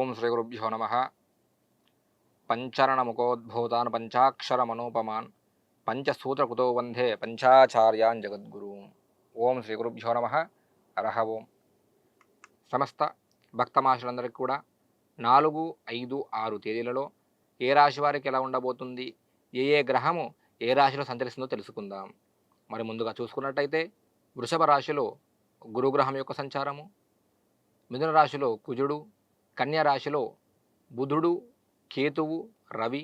ఓం శ్రీ గురుభ్యో నమ. పంచరణముఖోద్భూతాన్ పంచాక్షరమనూపమాన్ పంచసూత్రకుతో వందే పంచాచార్యాన్ జగద్గురు. ఓం శ్రీ గురుభ్యో నమ. హరః ఓం. సమస్త భక్తమాషులందరికీ కూడా 4, 5, 6 తేదీలలో ఏ రాశి వారికి ఎలా ఉండబోతుంది, ఏ గ్రహము ఏ రాశిలో సంచరిస్తుందో తెలుసుకుందాం. మరి ముందుగా చూసుకున్నట్టయితే వృషభ రాశిలో గురుగ్రహం యొక్క సంచారము, మిథున రాశిలో కుజుడు, కన్యా రాశిలో బుధుడు, కేతువు, రవి,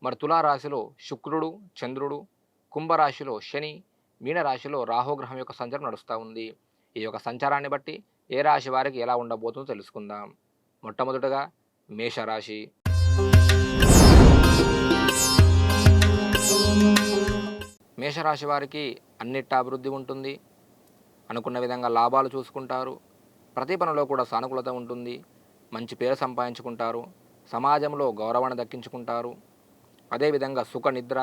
మరి తులారాశిలో శుక్రుడు, చంద్రుడు, కుంభరాశిలో శని, మీనరాశిలో రాహుగ్రహం యొక్క సంచారం నడుస్తూ ఉంది. ఈ యొక్క సంచారాన్ని బట్టి ఏ రాశి వారికి ఎలా ఉండబోతుందో తెలుసుకుందాం. మొట్టమొదటగా మేషరాశి. మేషరాశి వారికి అన్నిటా అభివృద్ధి ఉంటుంది. అనుకున్న విధంగా లాభాలు చూసుకుంటారు. ప్రతి పనిలో కూడా సానుకూలత ఉంటుంది. మంచి పేరు సంపాదించుకుంటారు. సమాజంలో గౌరవాన్ని దక్కించుకుంటారు. అదేవిధంగా సుఖ నిద్ర,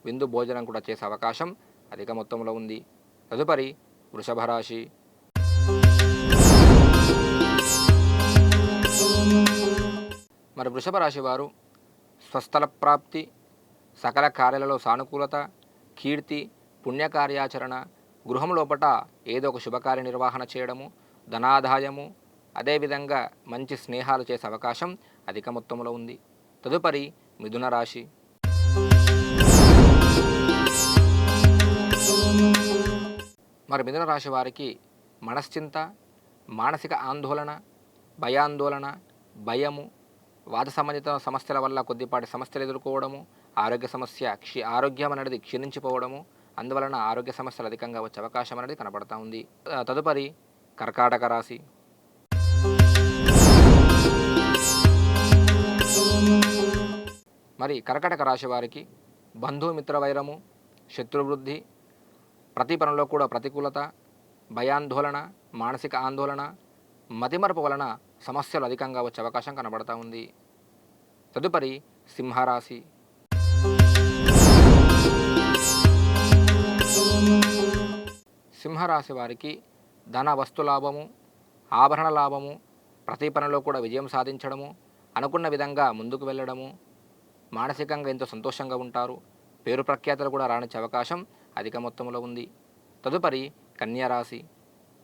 విందు భోజనం కూడా చేసే అవకాశం అధిక మొత్తంలో ఉంది. తదుపరి వృషభ రాశి. మరి వృషభ రాశి వారు స్వస్థల ప్రాప్తి, సకల కార్యాలలో సానుకూలత, కీర్తి, పుణ్యకార్యాచరణ, గృహం లోపట ఏదో ఒక శుభకార్య నిర్వహణ చేయడము, ధనాదాయము, అదేవిధంగా మంచి స్నేహాలు చేసే అవకాశం అధిక మొత్తంలో ఉంది. తదుపరి మిథున రాశి. మరి మిథున రాశి వారికి మనశ్చింత, మానసిక ఆందోళన, భయాందోళన, భయము, వాత సంబంధిత సమస్యల వల్ల కొద్దిపాటి సమస్యలు ఎదుర్కోవడము, ఆరోగ్యం అనేది క్షీణించిపోవడము, అందువలన ఆరోగ్య సమస్యలు అధికంగా వచ్చే అవకాశం అనేది కనబడతా ఉంది. తదుపరి కర్కాటక రాశి. మరి కర్కాటక రాశి వారికి బంధుమిత్ర వైరము, శత్రువృద్ధి, ప్రతి పనిలో కూడా ప్రతికూలత, భయాందోళన, మానసిక ఆందోళన, మతిమరపు వలన సమస్యలు అధికంగా వచ్చే అవకాశం కనబడతా ఉంది. తదుపరి సింహరాశి. సింహరాశి వారికి ధన వస్తు లాభము, ఆభరణ లాభము, ప్రతి పనిలో కూడా విజయం సాధించడము, అనుకున్న విధంగా ముందుకు వెళ్ళడము, మానసికంగా ఎంతో సంతోషంగా ఉంటారు. పేరు ప్రఖ్యాతలు కూడా రాణించే అవకాశం అధిక మొత్తంలో ఉంది. తదుపరి కన్యా రాశి.